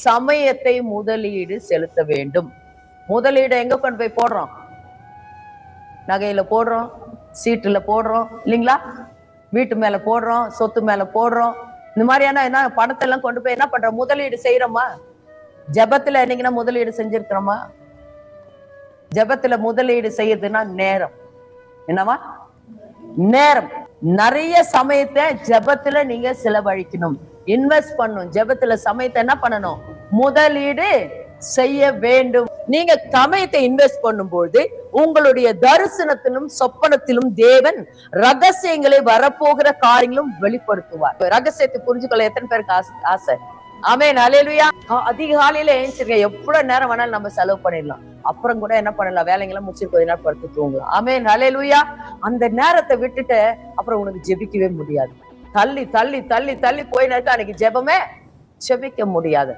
சமயத்தை முதலீடு செலுத்த வேண்டும். முதலீடு எங்க கொண்டு போய் போடுறோம்? நகையில போடுறோம், சீட்டுல போடுறோம் இல்லைங்களா? வீட்டு மேல போடுறோம், சொத்து மேல போடுறோம். இந்த மாதிரியான என்ன பணத்தை எல்லாம் கொண்டு போய் என்ன பண்றோம்? முதலீடு செய்யறோமா? ஜெபத்துல என்னைக்குன்னா முதலீடு செஞ்சிருக்கிறோமா? ஜெபத்துல முதலீடு செய்யறதுன்னா நேரம். என்னவா? நேரம். நிறைய சமயத்தை ஜெபத்துல நீங்க செலவழிக்கணும், இன்வெஸ்ட் பண்ணணும். ஜெபத்துல சமயத்தை என்ன பண்ணணும்? முதலீடு செய்ய வேண்டும். நீங்க சமயத்தை இன்வெஸ்ட் பண்ணும்போது உங்களுடைய தரிசனத்திலும் சொப்பனத்திலும் தேவன் ரகசியங்களை வரப்போகிற காரியங்களும் வெளிப்படுத்துவார். ரகசியத்தை புரிஞ்சுக்கொள்ள எத்தனை பேருக்கு ஆசை? ஆமென், அல்லேலூயா. அதிகாலையில ஏஞ்சிருங்க, எவ்வளவு நேரம் வேணாலும் நம்ம செலவு பண்ணிடலாம். அப்புறம் கூட என்ன பண்ணலாம், வேலைங்கெல்லாம் முடிச்சு கொஞ்ச நேரம் படுத்து தூங்கலாம். ஆமென், அல்லேலூயா. அந்த நேரத்தை விட்டுட்டு அப்புறம் உனக்கு ஜெபிக்கவே முடியாது. தள்ளி தள்ளி தள்ளி தள்ளி போயின்னு இருக்க, அன்னைக்கு ஜெபமே ஜெபிக்க முடியாது.